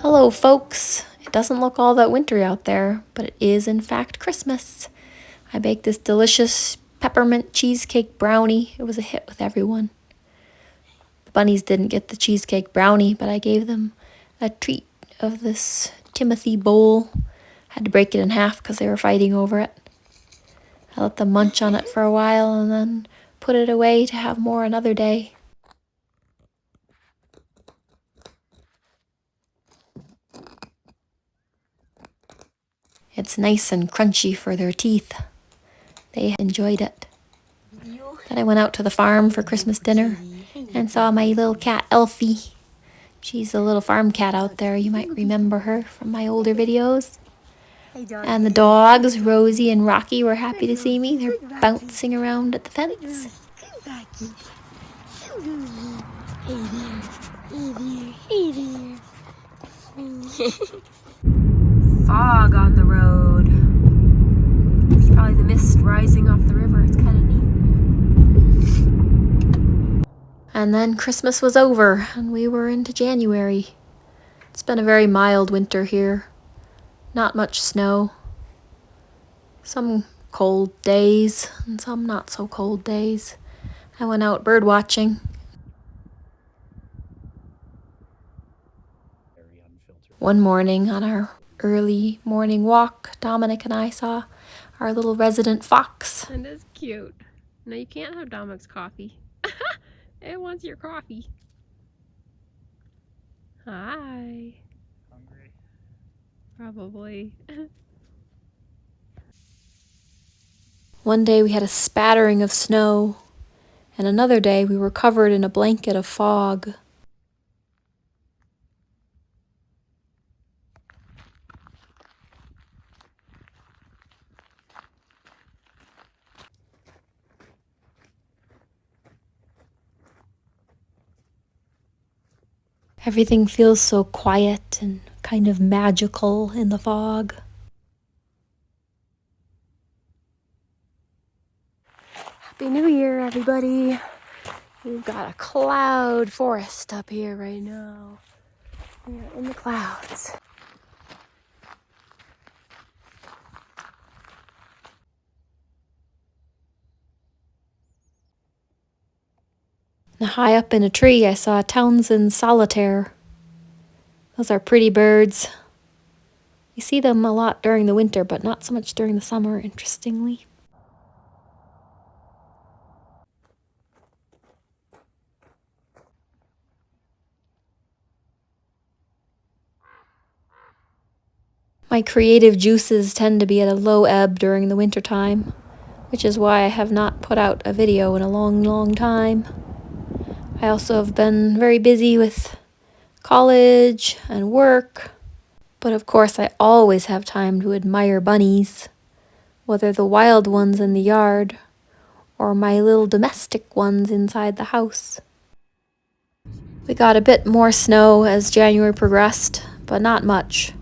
Hello, folks. It doesn't look all that wintry out there, but it is in fact Christmas. I baked this delicious peppermint cheesecake brownie. It was a hit with everyone. The bunnies didn't get the cheesecake brownie, but I gave them a treat of this Timothy bowl. Had to break it in half because they were fighting over it. I let them munch on it for a while and then put it away to have more another day. It's nice and crunchy for their teeth. They enjoyed it. Then I went out to the farm for Christmas dinner and saw my little cat Elfie. She's a little farm cat out there. You might remember her from my older videos. And the dogs, Rosie and Rocky, were happy to see me. They're bouncing around at the fence. Fog on the road. It's probably the mist rising off the river. It's kind of neat. And then Christmas was over and we were into January. It's been a very mild winter here. Not much snow. Some cold days and some not so cold days. I went out bird watching. One morning on our early morning walk, Dominic and I saw our little resident fox. And it's cute. No, you can't have Dominic's coffee. It wants your coffee. Hi. Hungry? Probably. One day we had a spattering of snow, and another day we were covered in a blanket of fog. Everything feels so quiet and kind of magical in the fog. Happy New Year, everybody. We've got a cloud forest up here right now. We are in the clouds. Now, high up in a tree, I saw a Townsend solitaire. Those are pretty birds. You see them a lot during the winter, but not so much during the summer, interestingly. My creative juices tend to be at a low ebb during the winter time, which is why I have not put out a video in a long, long time. I also have been very busy with college and work, but of course I always have time to admire bunnies, whether the wild ones in the yard or my little domestic ones inside the house. We got a bit more snow as January progressed, but not much.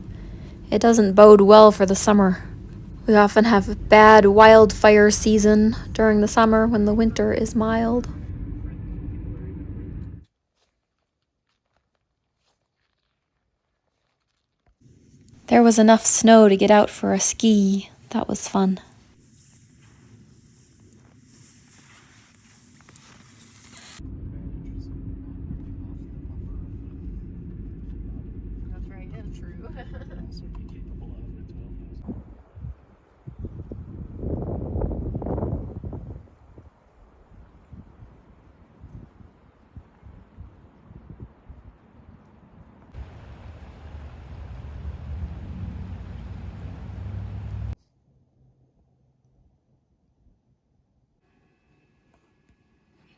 It doesn't bode well for the summer. We often have a bad wildfire season during the summer when the winter is mild. There was enough snow to get out for a ski. That was fun. That's right, that's true.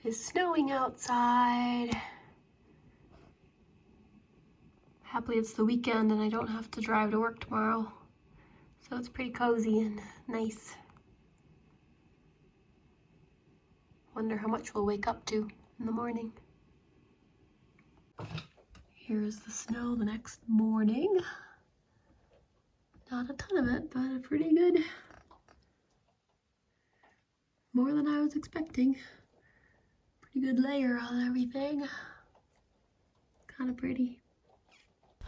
It's snowing outside. Happily it's the weekend and I don't have to drive to work tomorrow. So it's pretty cozy and nice. Wonder how much we'll wake up to in the morning. Here's the snow the next morning. Not a ton of it, but a pretty good. More than I was expecting. Pretty good layer on everything. Kind of pretty.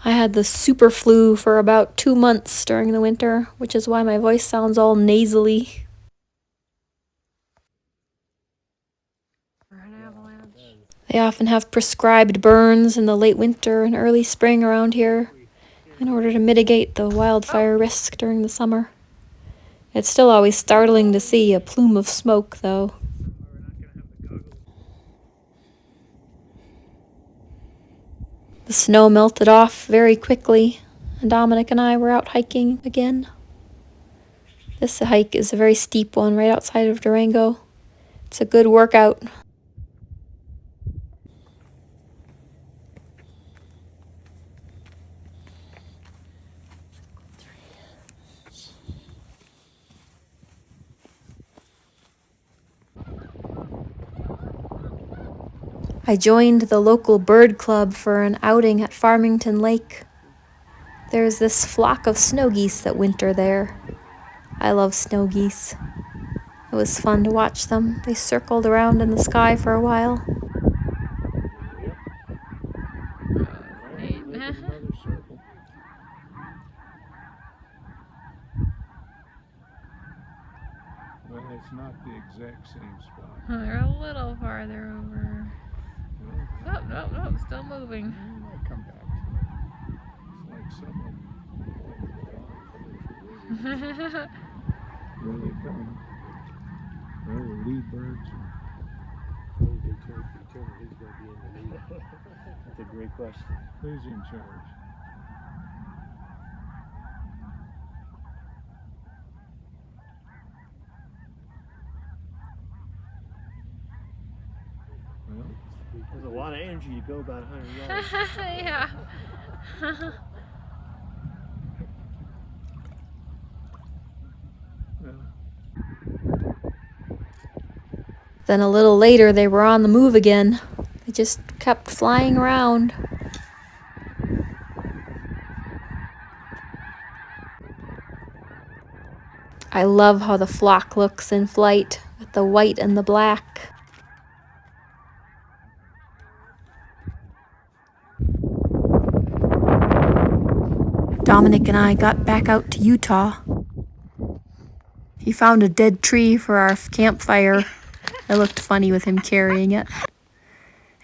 I had the super flu for about 2 months during the winter, which is why my voice sounds all nasally. They often have prescribed burns in the late winter and early spring around here in order to mitigate the wildfire risk during the summer. It's still always startling to see a plume of smoke, though. The snow melted off very quickly, and Dominic and I were out hiking again. This hike is a very steep one right outside of Durango. It's a good workout. I joined the local bird club for an outing at Farmington Lake. There's this flock of snow geese that winter there. I love snow geese. It was fun to watch them. They circled around in the sky for a while. Well, it's not the exact same spot. They're a little farther over. Oh, no, still moving. They might come back to it. It's like some of them. Where are they coming? Well, the lead birds. Who's in charge to determine who's going to be in the lead? That's a great question. Who's in charge? Well, there's a lot of energy to go about 100 yards. Yeah. well, Then a little later, they were on the move again. They just kept flying around. I love how the flock looks in flight with the white and the black. Dominic and I got back out to Utah. He found a dead tree for our campfire. It looked funny with him carrying it.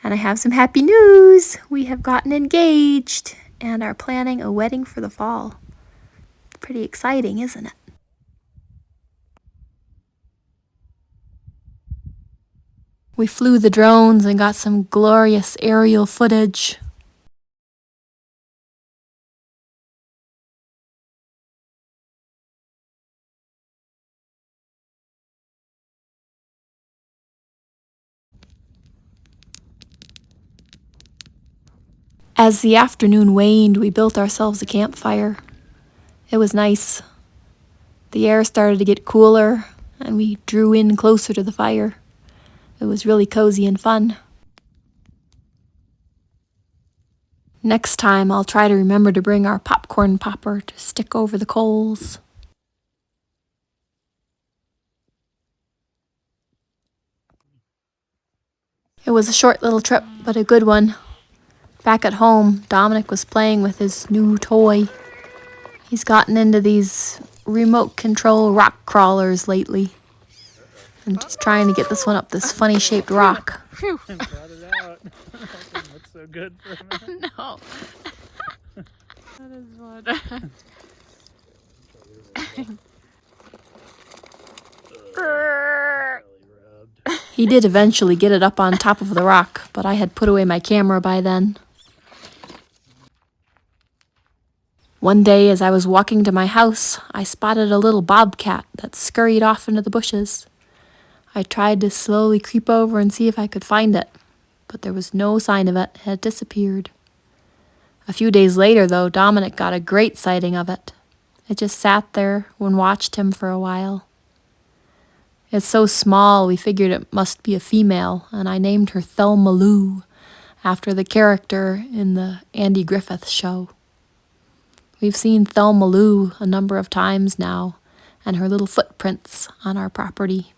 And I have some happy news. We have gotten engaged and are planning a wedding for the fall. Pretty exciting, isn't it? We flew the drones and got some glorious aerial footage. As the afternoon waned, we built ourselves a campfire. It was nice. The air started to get cooler, and we drew in closer to the fire. It was really cozy and fun. Next time, I'll try to remember to bring our popcorn popper to stick over the coals. It was a short little trip, but a good one. Back at home, Dominic was playing with his new toy. He's gotten into these remote control rock crawlers lately. And just trying to get this one up this funny shaped rock. Got it out. That's so good for a minute. No. That is fun. He did eventually get it up on top of the rock, but I had put away my camera by then. One day, as I was walking to my house, I spotted a little bobcat that scurried off into the bushes. I tried to slowly creep over and see if I could find it, but there was no sign of it. It had disappeared. A few days later, though, Dominic got a great sighting of it. It just sat there and watched him for a while. It's so small, we figured it must be a female, and I named her Thelma Lou, after the character in the Andy Griffith Show. We've seen Thelma Lou a number of times now, and her little footprints on our property.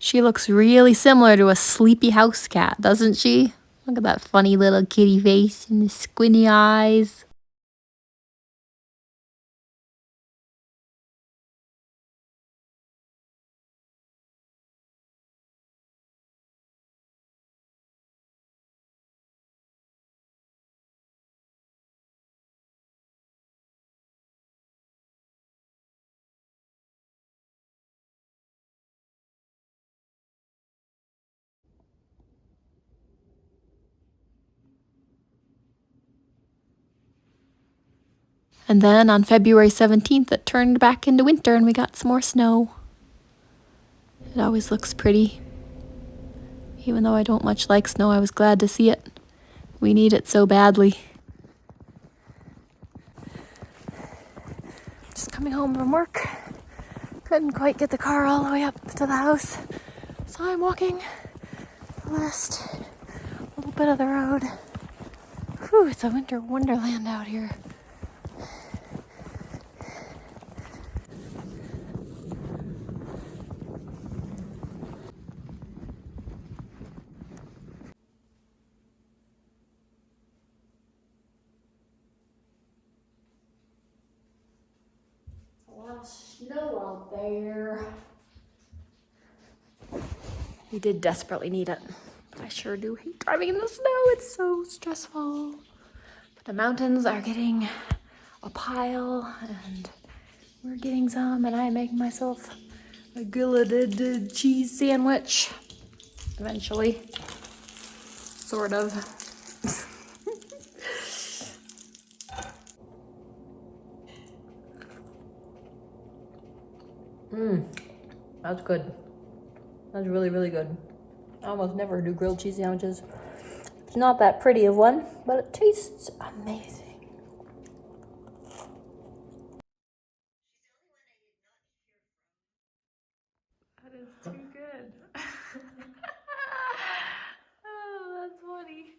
She looks really similar to a sleepy house cat, doesn't she? Look at that funny little kitty face and the squinty eyes. And then on February 17th, it turned back into winter and we got some more snow. It always looks pretty. Even though I don't much like snow, I was glad to see it. We need it so badly. Just coming home from work. Couldn't quite get the car all the way up to the house. So I'm walking the last little bit of the road. Whew, it's a winter wonderland out here. A lot of snow out there. We did desperately need it. But I sure do hate driving in the snow. It's so stressful. But the mountains are getting a pile and we're getting some, and I'm making myself a gilded cheese sandwich. Eventually. Sort of. That's good. That's really, really good. I almost never do grilled cheese sandwiches. It's not that pretty of one, but it tastes amazing. That is too good. Oh, that's funny.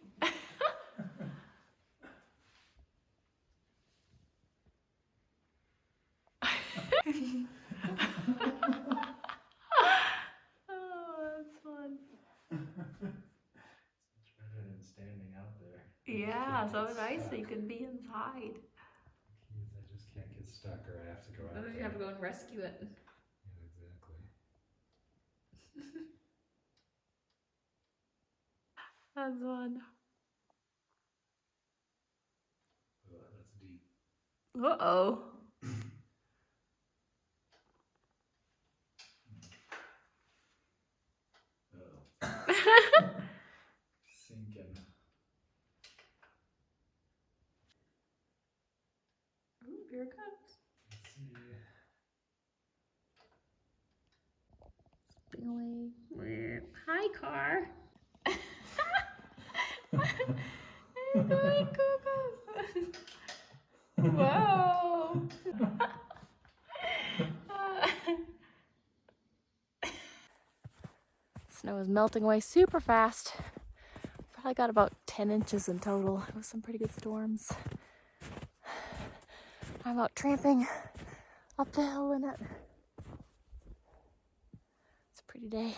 Oh, that's fun. It's better than standing out there. Yeah, so nice that you could be inside. Keys, I just can't get stuck, or I have to go out Then you there. have to go and rescue it. Yeah, exactly. That's fun. Oh, that's deep. Uh-oh. Uh-oh. Sinking. Ooh, here it comes. Let's see. Away. Hi, car. Where are you going, Coco? Whoa. Snow is melting away super fast. Probably got about 10 inches in total. It was some pretty good storms. I'm out tramping up the hill in it. It's a pretty day.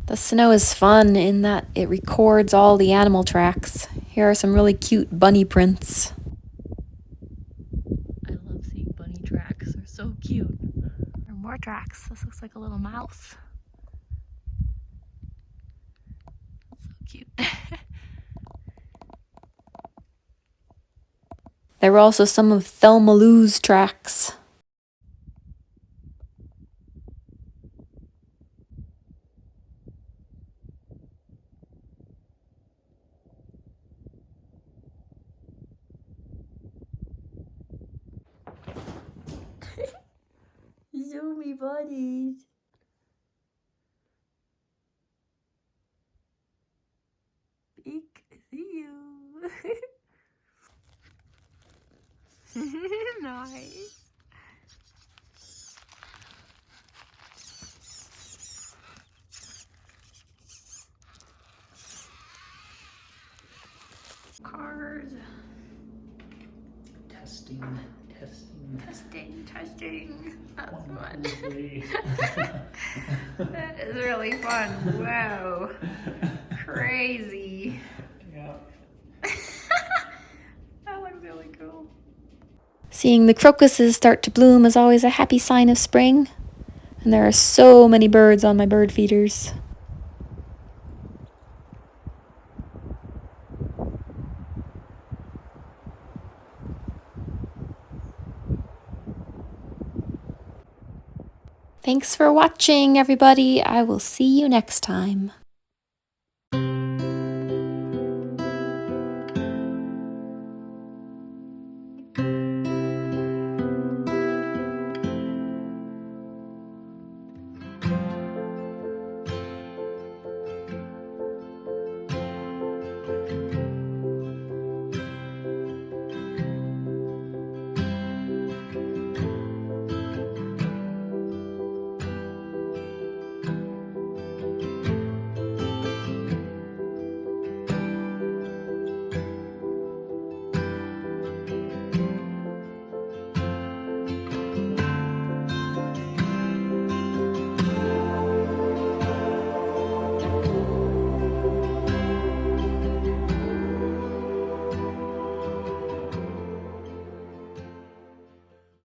The snow is fun in that it records all the animal tracks. Here are some really cute bunny prints. I love seeing bunny tracks. They're so cute. There are more tracks. This looks like a little mouse. So cute. There were also some of Thelma Lou's tracks. Zoomy buddies. Peek, see you. Nice. Cars. Testing. Testing. That's One, fun. two, three. That is really fun. Wow. Crazy. Yeah. That looks really cool. Seeing the crocuses start to bloom is always a happy sign of spring, and there are so many birds on my bird feeders. Thanks for watching, everybody. I will see you next time.